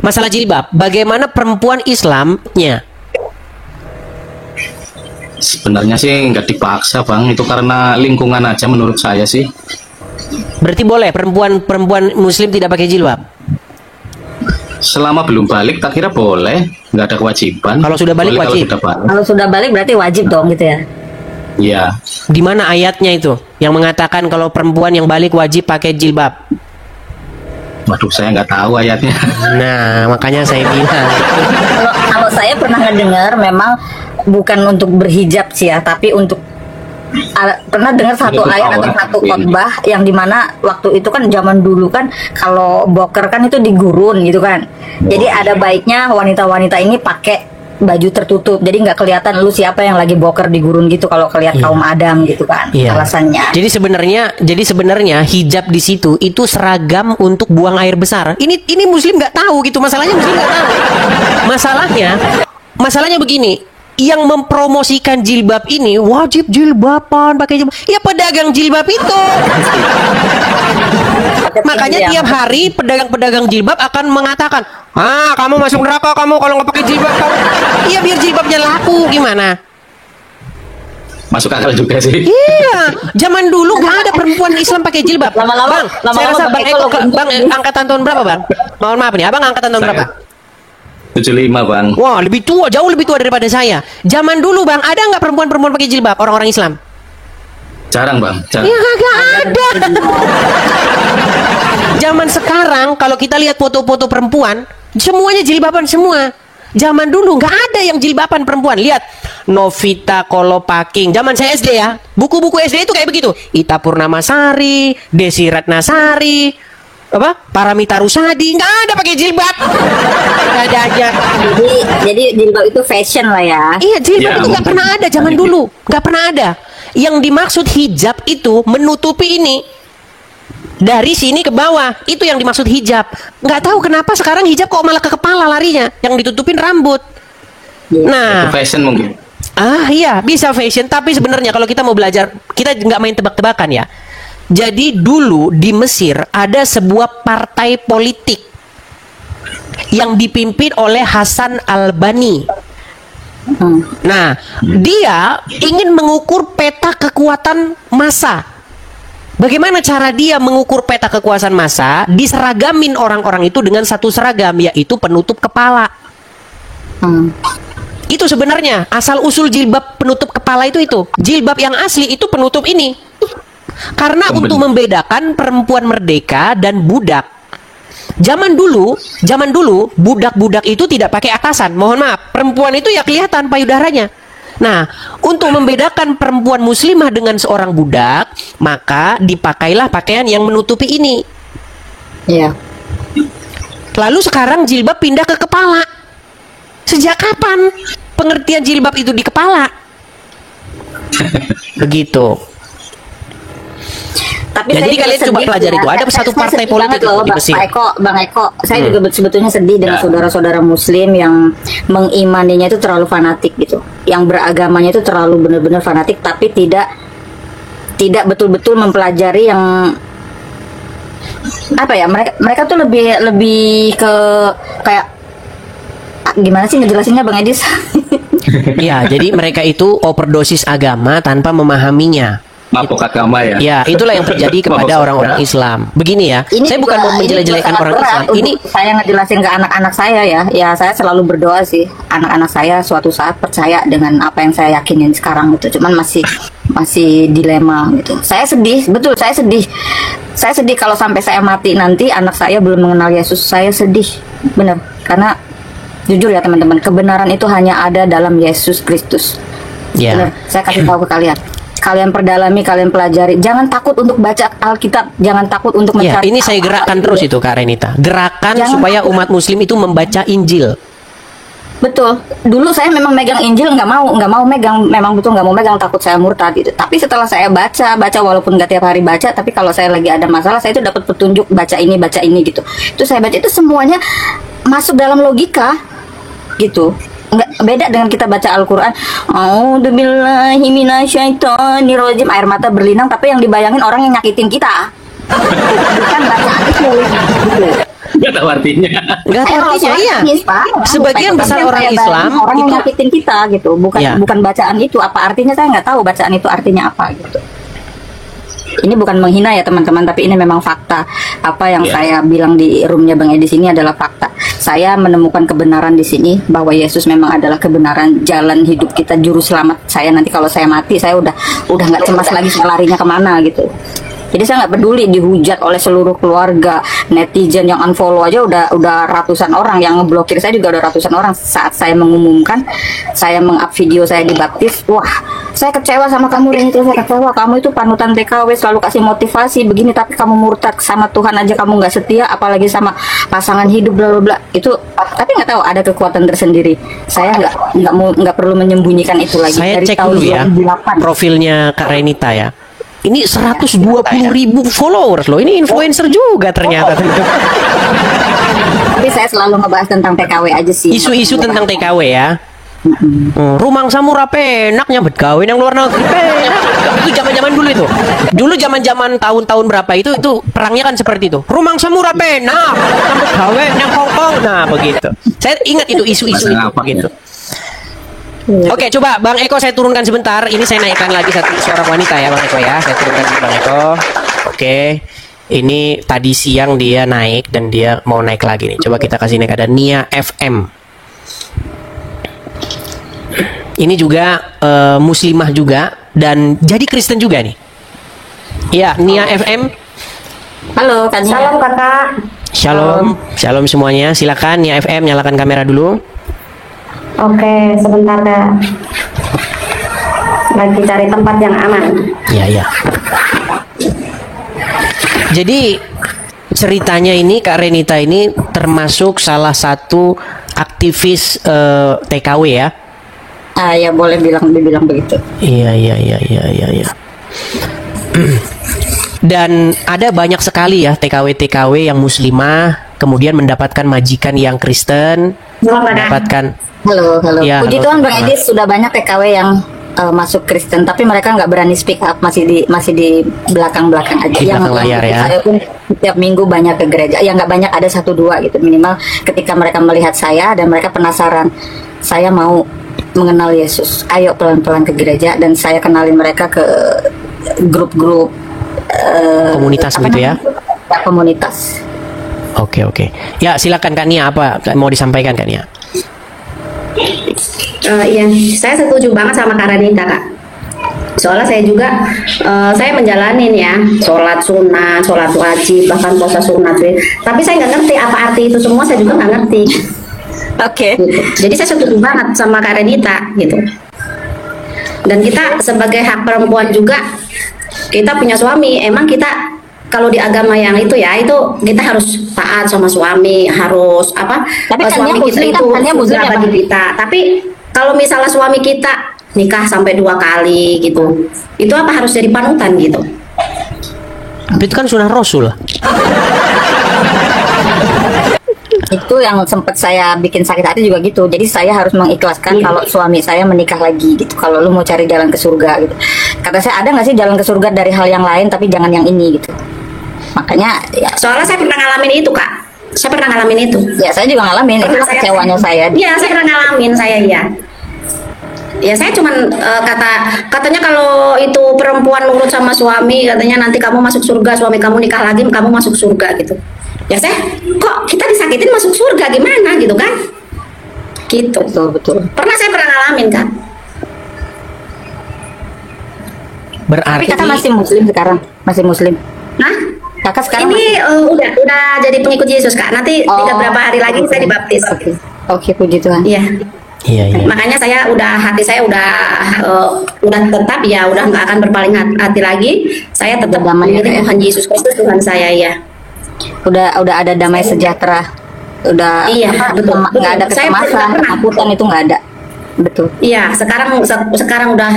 Masalah jilbab, bagaimana perempuan Islamnya? Sebenarnya sih nggak dipaksa Bang, itu karena lingkungan aja menurut saya sih. Berarti boleh perempuan Muslim tidak pakai jilbab? Selama belum balik tak kira boleh, nggak ada kewajiban. Kalau sudah balik Boleh wajib? Kalau sudah balik berarti wajib dong gitu ya. Iya. Di mana ayatnya itu yang mengatakan kalau perempuan yang balik wajib pakai jilbab? Waduh, saya nggak tahu ayatnya. Nah, makanya saya bilang. Kalau saya pernah ngedengar memang bukan untuk berhijab sih ya, tapi untuk pernah dengar satu Untuk ayat atau aurat satu mungkin. khotbah yang dimana waktu itu kan zaman dulu kan kalau boker kan itu digurun gitu kan. Jadi ada baiknya wanita-wanita ini pakai baju tertutup, jadi nggak kelihatan lu siapa yang lagi boker di gurun gitu kalau kelihat kaum Adam gitu kan. Iya. Alasannya. Jadi sebenarnya hijab di situ itu seragam untuk buang air besar. Ini Muslim nggak tahu gitu, masalahnya Muslim nggak tahu. Masalahnya begini. Yang mempromosikan jilbab ini wajib jilbaban, pakai jilbab. Ya pedagang jilbab itu. Makanya tiap hari pedagang-pedagang jilbab akan mengatakan, kamu masuk neraka kamu kalau nggak pakai jilbab kamu. Iya biar jilbabnya laku gimana? Masuk akal juga sih. Iya, zaman dulu nggak ada perempuan Islam pakai jilbab. Lama-lama- Bang, saya rasa Bang Eko, Bang angkatan tahun berapa Bang? Mohon maaf nih, Abang angkatan tahun Saya berapa? 75 Bang. Wah, lebih tua, jauh lebih tua daripada saya. Zaman dulu Bang, ada nggak perempuan-perempuan pakai jilbab orang-orang Islam? Jarang Bang, jarang. Ya kagak ada. Zaman sekarang kalau kita lihat foto-foto perempuan, semuanya jilbaban semua. Zaman dulu nggak ada yang jilbaban perempuan. Lihat Novita Kolopaking. Zaman saya SD ya. Buku-buku SD itu kayak begitu. Ita Purnamasari, Desi Ratnasari, Paramita Rusadi, nggak ada pakai jilbab. Nggak ada aja. Jadi jilbab itu fashion lah ya. Iya, jilbab Ya, itu nggak mungkin. pernah ada zaman dulu, nggak pernah ada. Yang dimaksud hijab itu menutupi ini dari sini ke bawah, itu yang dimaksud hijab. Nggak tahu kenapa sekarang hijab kok malah ke kepala larinya, yang ditutupin rambut. Itu Nah, fashion mungkin. iya bisa fashion, tapi sebenarnya kalau kita mau belajar, kita nggak main tebak-tebakan ya. Jadi dulu di Mesir ada sebuah partai politik yang dipimpin oleh Hasan Albani. Nah, dia ingin mengukur peta kekuatan massa. Bagaimana cara dia mengukur peta kekuasaan massa? Diseragamin orang-orang itu dengan satu seragam, yaitu penutup kepala. Itu sebenarnya asal usul jilbab penutup kepala itu. Jilbab yang asli itu penutup ini. Karena untuk membedakan perempuan merdeka dan budak. Zaman dulu budak-budak itu tidak pakai atasan. Mohon maaf, perempuan itu ya kelihatan payudaranya. Nah, untuk membedakan perempuan muslimah dengan seorang budak, maka dipakailah pakaian yang menutupi ini. Iya. Lalu sekarang jilbab pindah ke kepala. Sejak kapan pengertian jilbab itu di kepala? Begitu. Tapi Ya, saya jadi juga kalian coba sedih pelajari ya. itu. Ada Saya satu partai sedih politik banget loh, di Mesir. Bang Eko, saya juga sebetulnya sedih dengan Ya. saudara-saudara Muslim yang mengimaninya itu terlalu fanatik gitu, yang beragamanya itu terlalu benar-benar fanatik, tapi tidak betul-betul mempelajari yang apa ya, mereka tuh lebih ke kayak gimana sih ngejelasinnya Bang Edis? Ya, jadi mereka itu overdosis agama tanpa memahaminya. mabuk agama ya. Ya, itulah yang terjadi kepada orang-orang Islam. Begini ya, Ini saya bukan mau menjelek-jelekan orang Islam. Ini saya ngejelasin ke anak-anak saya ya. Ya saya selalu berdoa sih. Anak-anak saya suatu saat percaya dengan apa yang saya yakinin sekarang gitu. Cuman masih dilema gitu. Saya sedih, betul saya sedih. Saya sedih kalau sampai saya mati nanti anak saya belum mengenal Yesus. Saya sedih, benar. Karena jujur ya teman-teman, kebenaran itu hanya ada dalam Yesus Kristus. ya. Benar. Saya kasih tahu ke kalian. Kalian perdalami, kalian pelajari. Jangan takut untuk baca Alkitab, jangan takut untuk Ya, mencari. ini saya gerakkan terus itu Kak Renita. Gerakan Jangan supaya umat muslim itu membaca Injil. Betul. Dulu saya memang megang Injil nggak mau megang, memang betul nggak mau megang, takut saya murtad gitu. Tapi setelah saya baca walaupun nggak tiap hari baca, tapi kalau saya lagi ada masalah saya itu dapat petunjuk baca ini gitu. Itu saya baca itu semuanya masuk dalam logika gitu. Nggak beda dengan kita baca Al-Quran. A'udzubillahi minasyaitonirrajim, air mata berlinang, tapi yang dibayangin orang yang nyakitin kita. Bukan bacaan itu gitu. Nggak tahu artinya. Enggak tahu artinya, iya. Sebagian besar orang Islam orang yang itu nyakitin kita gitu, bukan Ya. bukan bacaan itu. Apa artinya saya nggak tahu bacaan itu artinya apa gitu. Ini bukan menghina ya teman-teman, tapi ini memang fakta. Apa yang saya bilang di roomnya Bang Edi sini adalah fakta. Saya menemukan kebenaran di sini bahwa Yesus memang adalah kebenaran, jalan hidup kita, juru selamat saya. Nanti kalau saya mati, saya udah nggak cemas lagi larinya kemana gitu. Jadi saya nggak peduli dihujat oleh seluruh keluarga, netizen yang unfollow aja udah ratusan orang, yang ngeblokir saya juga udah ratusan orang. Saat saya mengumumkan, saya meng-up video saya dibaptis, wah saya kecewa sama kamu Renita, saya kecewa, kamu itu panutan TKW, selalu kasih motivasi begini, tapi kamu murtad sama Tuhan aja kamu nggak setia, apalagi sama pasangan hidup bla bla bla. Itu tapi nggak tahu ada kekuatan tersendiri. Saya nggak perlu menyembunyikan itu lagi. saya Dari cek tahun dulu ya 2008. profilnya Kak Renita ya. Ini 120.000 followers loh. Ini influencer juga ternyata. Tapi saya selalu ngebahas tentang TKW aja sih. Isu-isu tentang TKW ya. Rumang samu penaknya begawe yang luar negeri penak. Itu zaman-zaman dulu itu. Dulu zaman-zaman tahun-tahun berapa itu perangnya kan seperti itu. Rumang samu penak, nyambut gawe yang Hongkong. Nah, begitu. Saya ingat itu isu-isu itu begitu. Oke, coba Bang Eko saya turunkan sebentar. Ini saya naikkan lagi satu seorang wanita ya Bang Eko ya. Saya turunkan Bang Eko. Oke. Ini tadi siang dia naik dan dia mau naik lagi nih. Coba kita kasih naik, ada Nia FM. Ini juga muslimah juga dan jadi Kristen juga nih. Iya, Nia FM. Halo, Kak Nia. Salam kakak. Shalom, shalom semuanya. Silakan Nia FM nyalakan kamera dulu. Oke, sebentar kak. Lagi cari tempat yang aman. Iya, iya. Jadi ceritanya ini Kak Renita ini termasuk salah satu aktivis TKW ya. Ah ya boleh dibilang begitu. Iya. Dan ada banyak sekali ya TKW yang muslimah kemudian mendapatkan majikan yang Kristen, mendapatkan Halo. Ya, Puji halo, Tuhan Bang Kak. Edi, sudah banyak TKW yang masuk Kristen, tapi mereka nggak berani speak up, masih di belakang aja. Di belakang layar ya. Saya pun setiap minggu banyak ke gereja, ya nggak banyak, ada 1-2 gitu minimal. Ketika mereka melihat saya dan mereka penasaran, saya mau mengenal Yesus, ayo pelan-pelan ke gereja, dan saya kenalin mereka ke grup-grup komunitas gitu ya. Komunitas. Oke. Ya, silakan Kak Nia, apa mau disampaikan Kak Nia? Iya, saya setuju banget sama Kak Renita kak. Soalnya saya juga saya menjalanin ya sholat sunat, sholat wajib, bahkan puasa sunat. Tapi saya nggak ngerti apa arti itu semua, saya juga nggak ngerti. Oke. Gitu. Jadi saya setuju banget sama Kak Renita gitu. Dan kita sebagai hak perempuan juga, kita punya suami, emang kita kalau di agama yang itu ya, itu kita harus taat sama suami, harus apa? Tapi kan suami dia kita muslim, itu kan dia muslim ya, bagi Bang? kita. Tapi kalau misalnya suami kita nikah sampai 2 kali gitu, itu apa harus jadi panutan gitu? Itu kan sunnah Rasul. Itu yang sempat saya bikin sakit hati juga gitu. Jadi saya harus mengikhlaskan kalau suami saya menikah lagi gitu. Kalau lu mau cari jalan ke surga gitu. Kata saya, ada nggak sih jalan ke surga dari hal yang lain tapi jangan yang ini gitu. Makanya ya, Soalnya saya pernah ngalamin itu kak. Saya pernah ngalamin itu. ya saya juga ngalamin. Itu Pernah kecewanya saya. Iya, saya pernah ngalamin saya iya. Ya saya cuman katanya kalau itu perempuan nurut sama suami, katanya nanti kamu masuk surga, suami kamu nikah lagi kamu masuk surga gitu. Ya saya, kok kita disakitin masuk surga gimana gitu kan? Gitu. Betul. Pernah ngalamin kan. Berarti Tapi kakak masih muslim sekarang? Masih muslim? Nah, Kakak sekarang ini udah jadi pengikut Yesus Kak. Nanti beberapa hari lagi saya dibaptis. Oke, puji Tuhan. Iya. Iya. Makanya hati saya udah tetap ya, udah nggak akan berpaling hati lagi. Saya tetap memilih Tuhan Yesus Kristus Tuhan saya ya. Udah ada damai sejahtera. Udah Iya, betul. nggak ada Saya kecemasan, pernah. ketakutan itu nggak ada. Betul. Iya, sekarang udah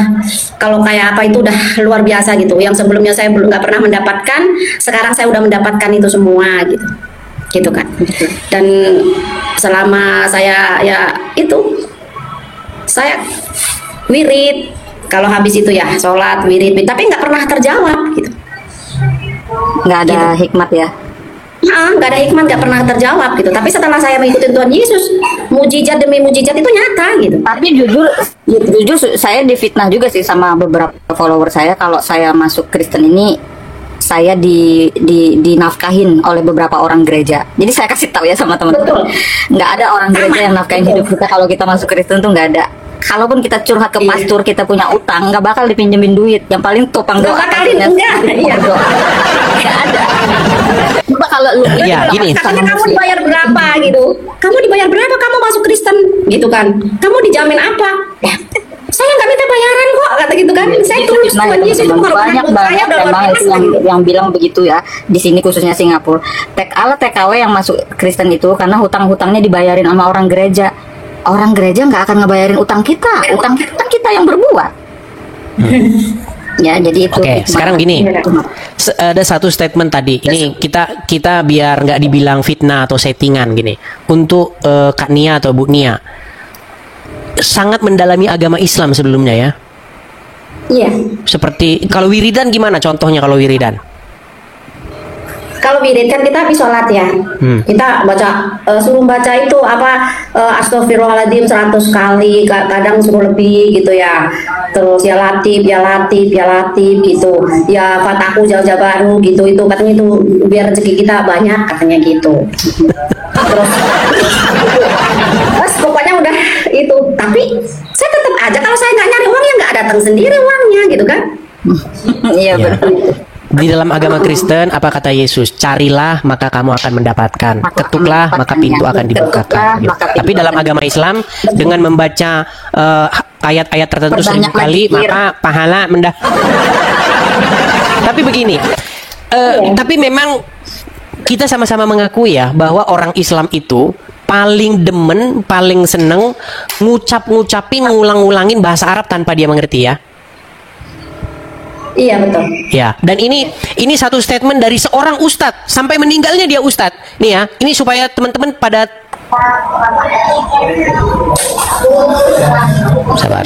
kalau kayak apa itu udah luar biasa gitu. Yang sebelumnya saya belum nggak pernah mendapatkan, sekarang saya udah mendapatkan itu semua gitu, gitu kan. Dan selama saya ya itu saya wirid, kalau habis itu ya sholat wirid, tapi nggak pernah terjawab gitu. Nggak ada hikmat ya. Nggak ada hikmat, nggak pernah terjawab gitu. Tapi setelah saya mengikuti Tuhan Yesus, mujizat demi mujizat itu nyata gitu. Tapi jujur saya difitnah juga sih sama beberapa follower saya kalau saya masuk Kristen ini saya dinafkahin oleh beberapa orang gereja. Jadi saya kasih tahu ya sama teman-teman. Nggak ada orang gereja yang nafkahin hidup kita kalau kita masuk Kristen tuh nggak ada. Kalaupun kita curhat ke pastor, kita punya utang, nggak bakal dipinjemin duit. Yang paling topang doa. Enggak. Iya. Nggak ada. Coba kalau lu Ya, gini. Katanya kamu dibayar berapa gitu. Kamu dibayar berapa kamu masuk Kristen gitu kan. Kamu dijamin apa? Ya, saya nggak minta bayaran kok, kata gitu kan. Saya tulus Tuhan Yesus itu kalau banyak banget memang itu yang bilang begitu ya di sini khususnya Singapura. TKW yang masuk Kristen itu karena hutang-hutangnya dibayarin sama orang gereja. Orang gereja nggak akan ngebayarin utang kita kita yang berbuat. Ya, jadi itu. Oke, sekarang gini. Ada satu statement tadi. Ini kita biar nggak dibilang fitnah atau settingan gini. Untuk Kak Nia atau Bu Nia. Sangat mendalami agama Islam sebelumnya ya. Iya. Seperti kalau wiridan gimana contohnya kalau wiridan? Kalau wirid kan kita habis sholat ya, kita baca suruh baca itu apa astagfirullahaladzim 100 kali, kadang suruh lebih gitu ya. Terus ya latif gitu. Ya fataku jal baru gitu, itu katanya itu biar rezeki kita banyak katanya gitu. Terus pokoknya udah itu. Tapi saya tetap aja kalau saya nggak nyari uang ya nggak datang sendiri uangnya gitu kan. Iya Ya. betul. Di dalam agama Kristen apa kata Yesus? Carilah maka kamu akan mendapatkan. Ketuklah maka pintu akan dibukakan. Gitu. Tapi dalam agama Islam dengan membaca ayat-ayat tertentu 1000 kali maka pahala Tapi begini. Tapi memang kita sama-sama mengakui ya bahwa orang Islam itu paling demen, paling seneng ngucapin, ngulang-ngulangin bahasa Arab tanpa dia mengerti ya. Iya betul. Ya, dan ini satu statement dari seorang ustadz sampai meninggalnya dia ustadz. Nih ya, ini supaya teman-teman pada sabar.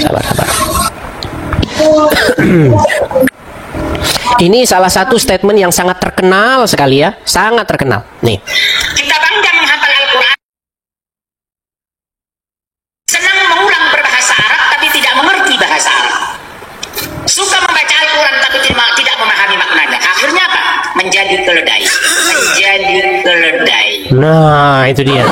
Ini salah satu statement yang sangat terkenal sekali ya, sangat terkenal. Nih. Kita bangga menghafal Al-Quran, senang mengulang berbahasa Arab tapi tidak mengerti bahasa Arab, suka membaca Al-Quran tapi tidak memahami maknanya. Akhirnya apa? Menjadi keledai. Nah, itu dia.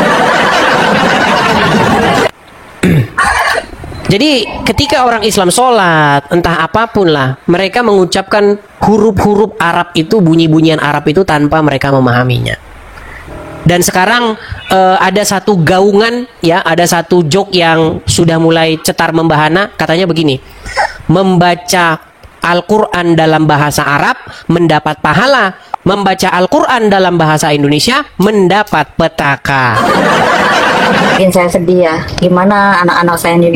Jadi ketika orang Islam sholat, entah apapun lah, mereka mengucapkan huruf-huruf Arab itu, bunyi-bunyian Arab itu tanpa mereka memahaminya. Dan sekarang ada satu gaungan, ya, ada satu joke yang sudah mulai cetar membahana, katanya begini, membaca Al-Quran dalam bahasa Arab mendapat pahala, membaca Al-Quran dalam bahasa Indonesia mendapat petaka. Bikin saya sedih ya. Gimana anak-anak saya ini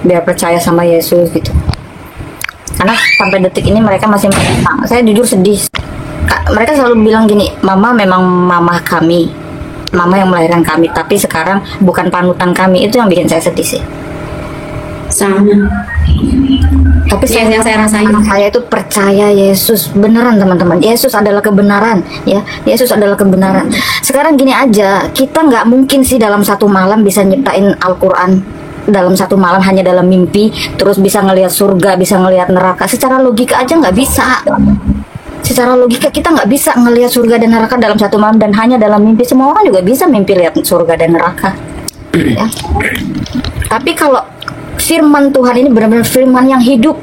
biar percaya sama Yesus gitu. Karena sampai detik ini mereka masih menentang. Saya jujur sedih. Mereka selalu bilang gini, Mama memang mama kami, Mama yang melahirkan kami, tapi sekarang bukan panutan kami. Itu yang bikin saya sedih sih. Sama. Tapi Yang saya rasain, saya itu percaya Yesus beneran, teman-teman. Yesus adalah kebenaran, ya. Yesus adalah kebenaran. Sekarang gini aja, kita nggak mungkin sih dalam satu malam bisa nyiptain Al-Quran dalam satu malam hanya dalam mimpi, terus bisa ngelihat surga, bisa ngelihat neraka. Secara logika aja nggak bisa. Secara logika kita nggak bisa ngelihat surga dan neraka dalam satu malam dan hanya dalam mimpi. Semua orang juga bisa mimpi lihat surga dan neraka. Ya. Tapi kalau firman Tuhan ini benar-benar firman yang hidup.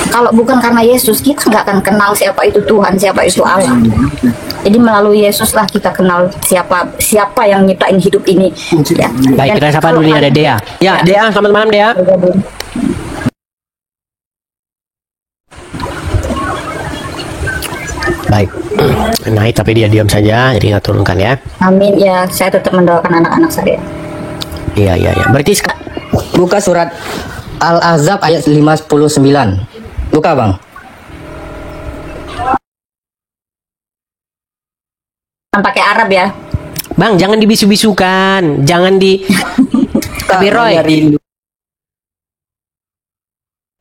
Kalau bukan karena Yesus, kita nggak akan kenal siapa itu Tuhan, siapa itu Allah. Jadi melalui Yesus lah kita kenal siapa yang nyiptain hidup ini. Ya. Baik, kita sapa dulu nih, ada Dea. Ya, Dea, selamat malam Dea. Baik. Naik tapi dia diam saja, jadi kita turunkan ya. Amin ya, saya tetap mendoakan anak-anak saya. Iya. Berarti Buka surat Al-Ahzab ayat 59. Buka bang. Pakai Arab ya. Bang, jangan dibisu-bisukan, jangan di Kabiroy.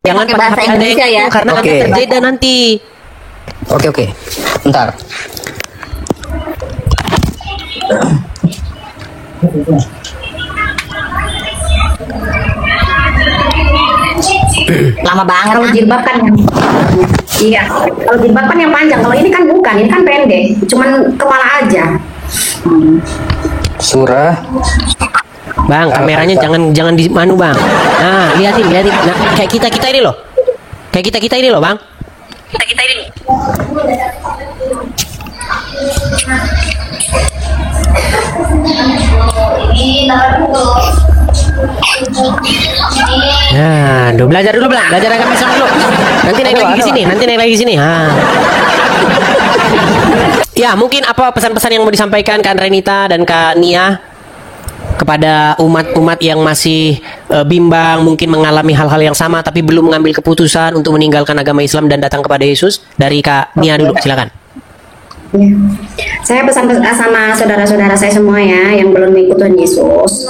Jangan pakai bahasa Indonesia ya. Karena Oke. akan terjeda nanti. Oke. Bentar. Lama banget. Kalau jilbab kan yang iya, kalau jilbab kan yang panjang. Kalau ini kan bukan, ini kan pendek, cuman kepala aja. Surah. Bang, kameranya jangan di manu, Bang. Nah, lihatin. Nah, kayak kita ini loh. Kayak kita ini loh, Bang. Kita ini. Nah, belajar dulu, Bang. Belajar agama Islam dulu. Nanti naik lagi ke sini. Ya, mungkin apa pesan-pesan yang mau disampaikan Kak Renita dan Kak Nia kepada umat-umat yang masih bimbang, mungkin mengalami hal-hal yang sama tapi belum mengambil keputusan untuk meninggalkan agama Islam dan datang kepada Yesus. Dari Kak Nia dulu, silakan. Ya. Saya pesan sama saudara-saudara saya semua ya yang belum ikut Tuhan Yesus,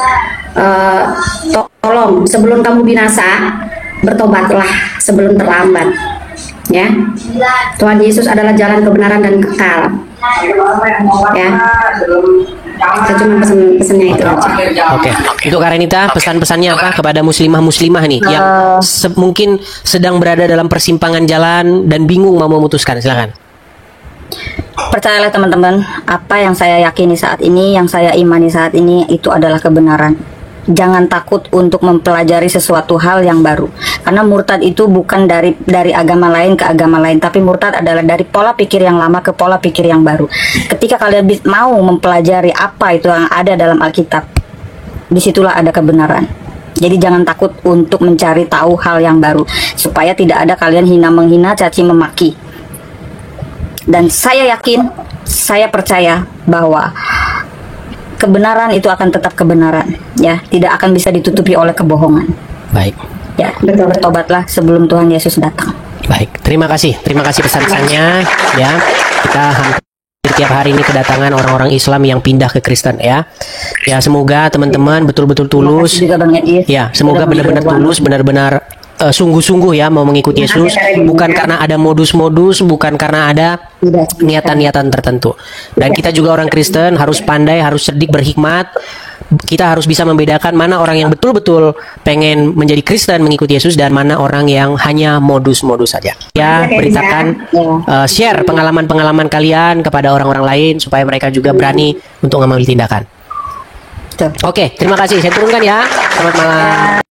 tolong sebelum kamu binasa bertobatlah sebelum terlambat. Ya, Tuhan Yesus adalah jalan kebenaran dan kekal. Ya, saya cuma pesannya itu aja. Oke. Untuk Kak Renita, pesan-pesannya apa kepada muslimah nih yang mungkin sedang berada dalam persimpangan jalan dan bingung mau memutuskan? Silakan. Percayalah teman-teman, apa yang saya yakini saat ini, yang saya imani saat ini itu adalah kebenaran. Jangan takut untuk mempelajari sesuatu hal yang baru. Karena murtad itu bukan dari agama lain ke agama lain, tapi murtad adalah dari pola pikir yang lama ke pola pikir yang baru. Ketika kalian mau mempelajari apa itu yang ada dalam Alkitab, disitulah ada kebenaran. Jadi jangan takut untuk mencari tahu hal yang baru, supaya tidak ada kalian hina menghina, caci memaki. Dan saya yakin, saya percaya bahwa kebenaran itu akan tetap kebenaran, ya, tidak akan bisa ditutupi oleh kebohongan. Baik. Ya, bertobatlah sebelum Tuhan Yesus datang. Baik, terima kasih pesan-pesannya. Ya, kita hampir tiap hari ini kedatangan orang-orang Islam yang pindah ke Kristen ya. Ya, semoga teman-teman betul-betul tulus. Juga Bang Edis. Ya, semoga benar-benar tulus, benar-benar sungguh-sungguh ya mau mengikuti Yesus, bukan karena ada modus-modus, bukan karena ada niatan-niatan tertentu. Dan kita juga orang Kristen harus pandai, harus cerdik, berhikmat. Kita harus bisa membedakan mana orang yang betul-betul pengen menjadi Kristen, mengikuti Yesus, dan mana orang yang hanya modus-modus saja. Ya, beritakan, share pengalaman-pengalaman kalian kepada orang-orang lain supaya mereka juga berani untuk mengambil tindakan. Oke, terima kasih. Saya turunkan ya. Selamat malam.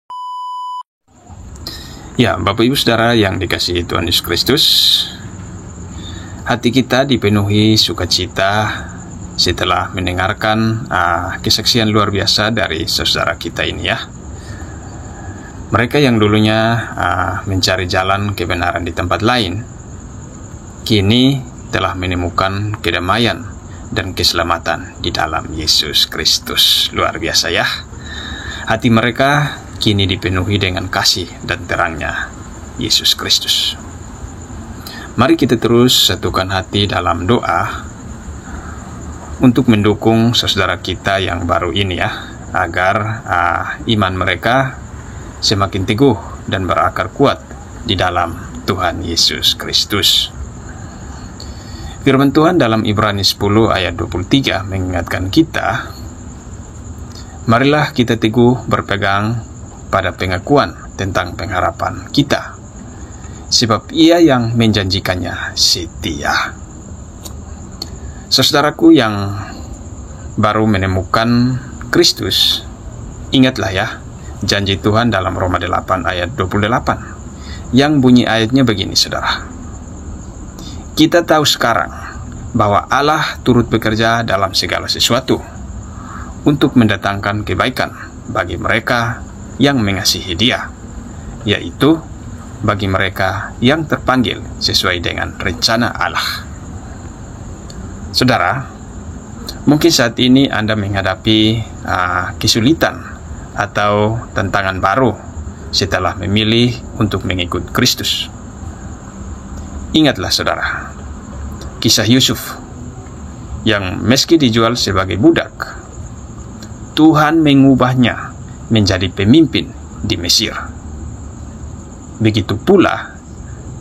Ya, Bapak Ibu Saudara yang dikasihi Tuhan Yesus Kristus, hati kita dipenuhi sukacita setelah mendengarkan kesaksian luar biasa dari saudara kita ini ya. Mereka yang dulunya mencari jalan kebenaran di tempat lain, kini telah menemukan kedamaian dan keselamatan di dalam Yesus Kristus. Luar biasa ya. Hati mereka kini dipenuhi dengan kasih dan terangnya Yesus Kristus. Mari kita terus satukan hati dalam doa untuk mendukung saudara kita yang baru ini ya, agar iman mereka semakin teguh dan berakar kuat di dalam Tuhan Yesus Kristus. Firman Tuhan dalam Ibrani 10 ayat 23 mengingatkan kita, marilah kita teguh berpegang pada pengakuan tentang pengharapan kita, sebab Ia yang menjanjikannya setia. Saudaraku yang baru menemukan Kristus, ingatlah ya janji Tuhan dalam Roma 8 ayat 28 yang bunyi ayatnya begini, saudara. Kita tahu sekarang bahwa Allah turut bekerja dalam segala sesuatu untuk mendatangkan kebaikan bagi mereka yang mengasihi Dia, yaitu bagi mereka yang terpanggil sesuai dengan rencana Allah. Saudara, mungkin saat ini Anda menghadapi kesulitan atau tantangan baru setelah memilih untuk mengikut Kristus. Ingatlah saudara, kisah Yusuf yang meski dijual sebagai budak, Tuhan mengubahnya menjadi pemimpin di Mesir. Begitu pula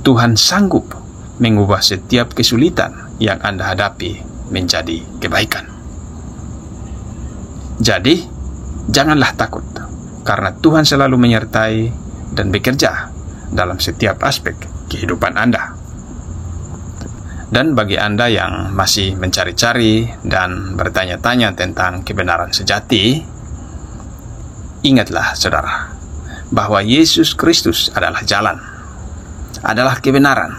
Tuhan sanggup mengubah setiap kesulitan yang Anda hadapi menjadi kebaikan. Jadi, janganlah takut, karena Tuhan selalu menyertai dan bekerja dalam setiap aspek kehidupan Anda. Dan bagi Anda yang masih mencari-cari dan bertanya-tanya tentang kebenaran sejati, ingatlah saudara, bahwa Yesus Kristus adalah jalan, adalah kebenaran,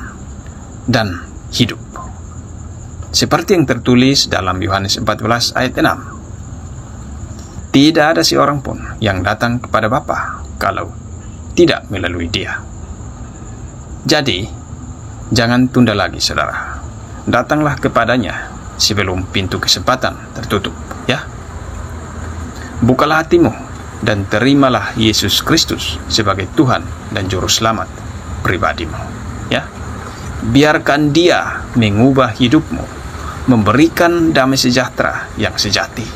dan hidup. Seperti yang tertulis dalam Yohanes 14 ayat 6. Tidak ada seorang pun yang datang kepada Bapa kalau tidak melalui Dia. Jadi, jangan tunda lagi saudara. Datanglah kepadanya sebelum pintu kesempatan tertutup, ya. Bukalah hatimu dan terimalah Yesus Kristus sebagai Tuhan dan Juru Selamat pribadimu, ya. Biarkan Dia mengubah hidupmu, memberikan damai sejahtera yang sejati,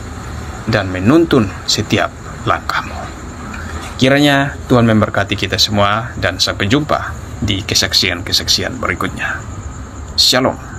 dan menuntun setiap langkahmu. Kiranya Tuhan memberkati kita semua, dan sampai jumpa di kesaksian-kesaksian berikutnya. Shalom.